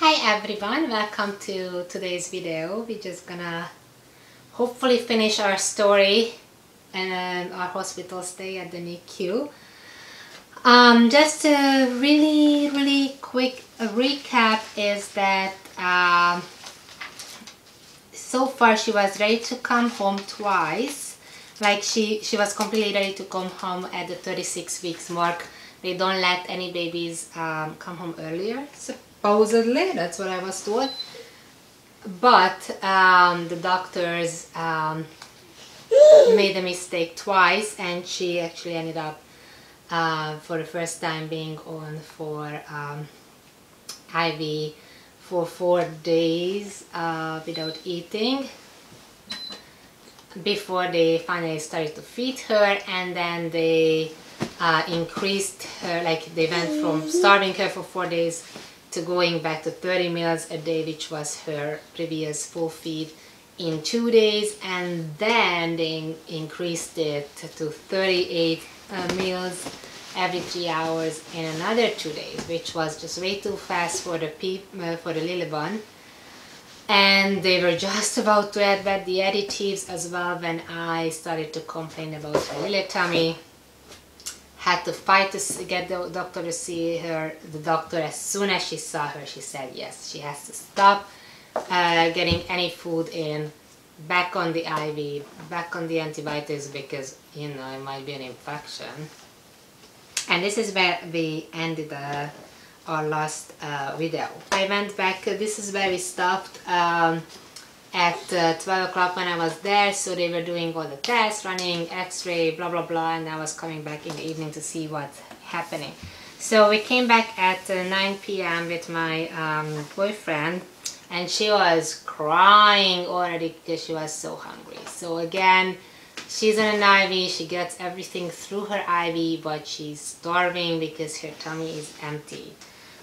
Hi everyone, welcome to today's video. We're just gonna hopefully finish our story and our hospital stay at the NICU. Just a really quick recap is that so far she was ready to come home twice. Like she was completely ready to come home at the 36 weeks mark. They don't let any babies come home earlier, supposedly, that's what I was told. But the doctors made a mistake twice, and she actually ended up for the first time being on for IV for 4 days without eating, before they finally started to feed her. And then they increased her, like they went from starving her for 4 days to going back to 30 meals a day, which was her previous full feed, in 2 days, and then they increased it to 38 meals every 3 hours in another 2 days, which was just way too fast for the little one. And they were just about to add back the additives as well when I started to complain about her little tummy. Had to fight to get the doctor to see her. The doctor, as soon as she saw her, she said yes, she has to stop getting any food in, back on the IV, back on the antibiotics, because you know it might be an infection. And this is where we ended our last video. I went back, this is where we stopped at 12 o'clock when I was there. So they were doing all the tests, running x-ray, blah blah blah, and I was coming back in the evening to see what's happening. So we came back at 9 p.m. with my boyfriend, and she was crying already because she was so hungry. So again, she's on an IV, she gets everything through her IV, but she's starving because her tummy is empty.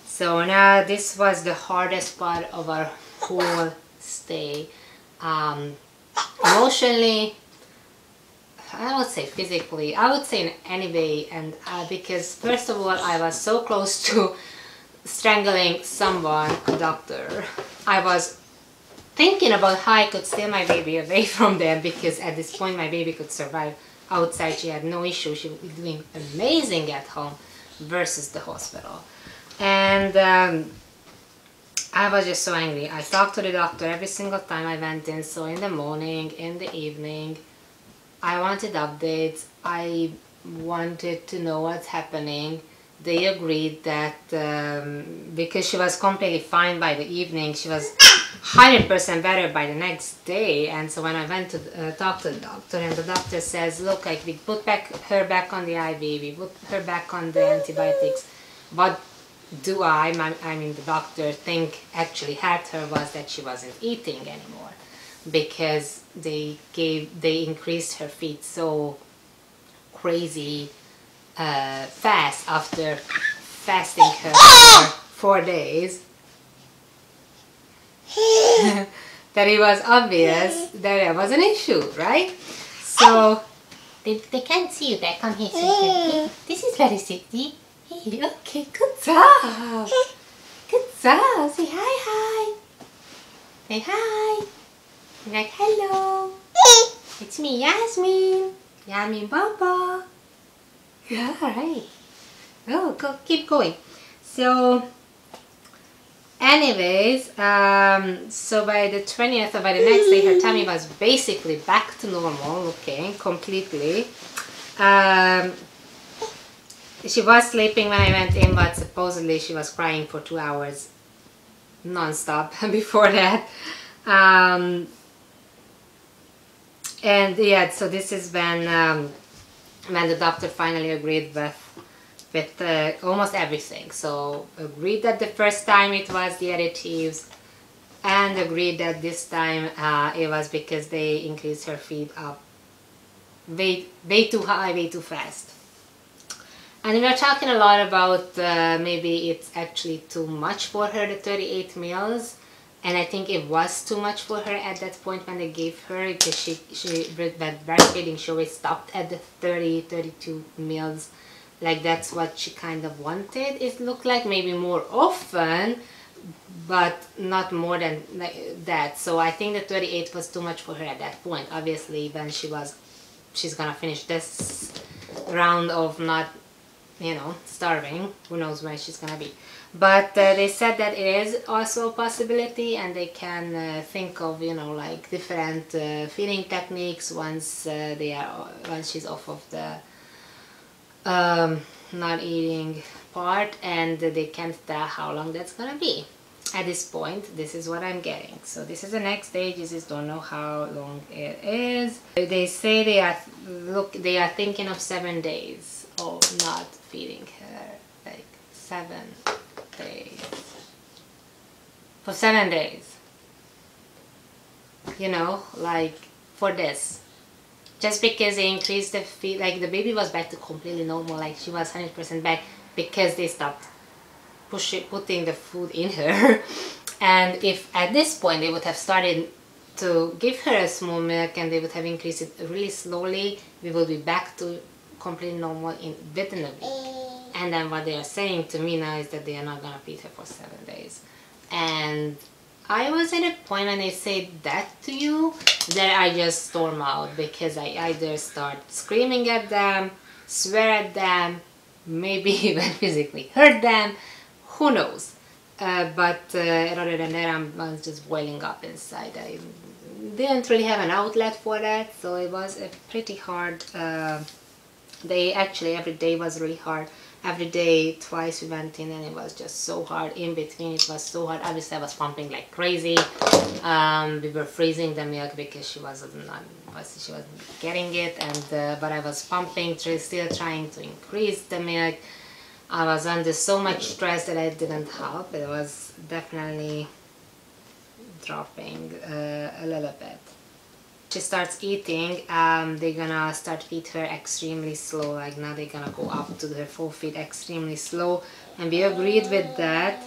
So now this was the hardest part of our whole stay. Emotionally, I would say physically, I would say in any way, and because first of all I was so close to strangling someone, a doctor. I was thinking about how I could steal my baby away from them, because at this point my baby could survive outside. She had no issue, she would be doing amazing at home versus the hospital. And I was just so angry. I talked to the doctor every single time I went in. So in the morning, in the evening, I wanted updates. I wanted to know what's happening. They agreed that because she was completely fine by the evening, she was 100% better by the next day. And so when I went to talk to the doctor, and the doctor says, look, like we put her back on the IV, we put her back on the antibiotics. What do I mean the doctor think actually helped her was that she wasn't eating anymore, because they increased her feed so crazy fast after fasting her for 4 days that it was obvious that there was an issue, right? So they can't see you there. Come here, sit. This is very sitty. Hey, okay, good job. Good job. Say hi. Say hi. You're like, hello. It's me, Yasmin. Yasmin Baba. Yeah, alright. Oh, keep going. So, anyways, so by the 20th, or by the next day, her tummy was basically back to normal looking, completely. She was sleeping when I went in, but supposedly she was crying for 2 hours non-stop before that. And yeah, so this is when the doctor finally agreed with almost everything. So agreed that the first time it was the additives, and agreed that this time it was because they increased her feed up way too high, way too fast. And we were talking a lot about maybe it's actually too much for her, the 38 meals. And I think it was too much for her at that point when they gave her, because that breastfeeding, she always stopped at the 32 meals. Like that's what she kind of wanted, it looked like, maybe more often. but not more than that. So I think the 38 was too much for her at that point. Obviously when she's gonna finish this round of not, you know, starving, who knows where she's gonna be. But they said that it is also a possibility, and they can think of, you know, like different feeding techniques once once she's off of the not eating part, and they can't tell how long that's gonna be. At this point, this is what I'm getting. So this is the next stage. You just don't know how long it is. They say they are thinking of 7 days of not feeding her, like 7 days. For 7 days, you know, like for this. Just because they increased the feed, like the baby was back to completely normal, like she was 100% back, because they stopped putting the food in her. And if at this point they would have started to give her a small milk and they would have increased it really slowly, we will be back to completely normal within a week. And then what they are saying to me now is that they are not gonna feed her for 7 days. And I was at a point when they say that to you that I just storm out, because I either start screaming at them, swear at them, maybe even physically hurt them, who knows. But rather than that, I was just boiling up inside. I didn't really have an outlet for that, so it was a pretty hard day. Actually, every day was really hard. Every day, twice we went in, and it was just so hard. In between, it was so hard. Obviously, I was pumping like crazy. We were freezing the milk because she wasn't getting it, and but I was pumping, still trying to increase the milk. I was under so much stress that it didn't help. It was definitely dropping a little bit. She starts eating, they're gonna start feed her extremely slow. Like now they're gonna go up to her full feed extremely slow, and we agreed with that.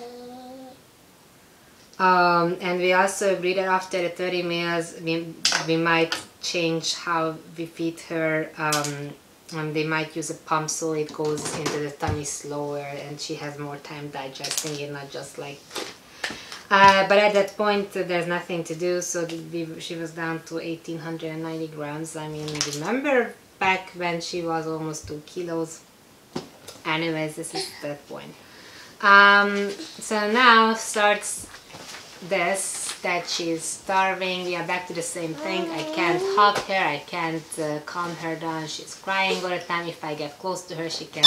And we also agreed that after the 30 meals we might change how we feed her. They might use a pump so it goes into the tummy slower and she has more time digesting it, not just like but at that point there's nothing to do, so she was down to 1890 grams. I mean, remember back when she was almost 2 kilos. Anyways, this is that point. So now starts this, that she's starving. We are back to the same thing. I can't hug her, I can't calm her down. She's crying all the time. If I get close to her, she can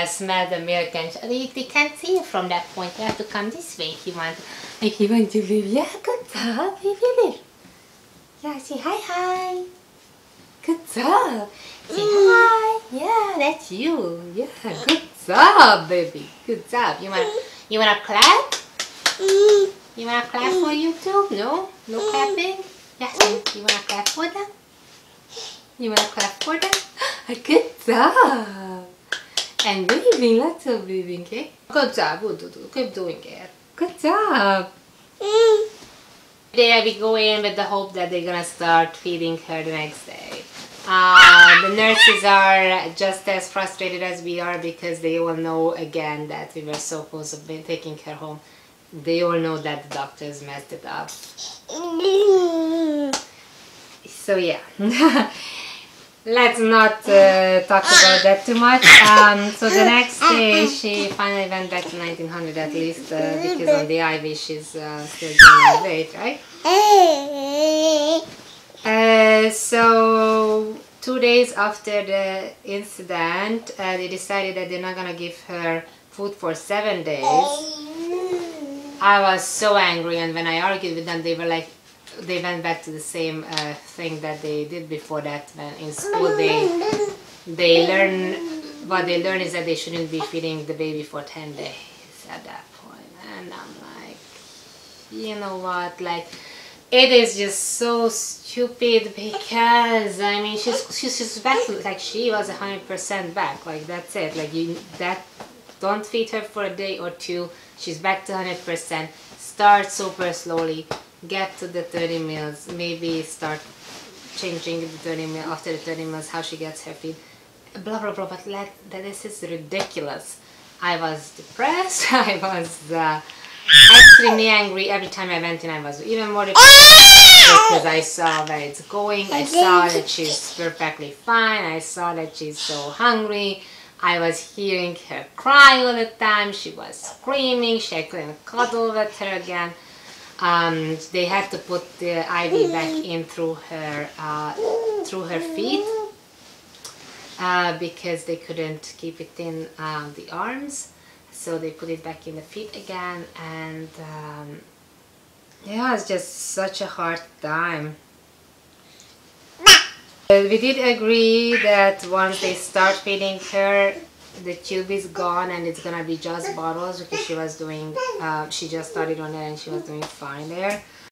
smell the milk, and they can't see you from that point. You have to come this way if you want. If you want to live. Yeah, good job, baby. Yeah, say hi. Good job. Say hi. Yeah, that's you. Yeah, good job, baby. Good job. You wanna clap? You wanna clap for you too? No? No clapping? Yes, you wanna clap for them? You wanna clap for them? Good job. And breathing, lots of breathing, okay? Good job, keep doing it. Good job. There we go in with the hope that they're gonna start feeding her the next day. The nurses are just as frustrated as we are, because they all know again that we were supposed to be taking her home. They all know that the doctors messed it up. So yeah. Let's not talk about that too much. So the next day she finally went back to 1900 at least, because on the IV she's still gaining weight, right? So 2 days after the incident, they decided that they're not gonna give her food for 7 days. I was so angry, and when I argued with them, they were like, they went back to the same thing that they did before that. When in school they learn, what they learn is that they shouldn't be feeding the baby for 10 days at that point. And I'm like, you know what, like, it is just so stupid, because I mean she's back to, like, she was 100% back, like that's it, like don't feed her for a day or two, she's back to 100%. Start super slowly, get to the 30 meals, maybe start changing the 30 meals after the 30 meals how she gets her feed, blah blah blah. But this is ridiculous. I was depressed. I was extremely angry. Every time I went in, I was even more depressed because I saw where it's going. I saw that she's perfectly fine. I saw that she's so hungry. I was hearing her cry all the time. She was screaming. I couldn't cuddle with her again. They had to put the IV back in through her feet because they couldn't keep it in the arms. So they put it back in the feet again, and yeah, it's just such a hard time. We did agree that once they start feeding her, the tube is gone and it's gonna be just bottles, because she was doing, she just started on that and she was doing fine there.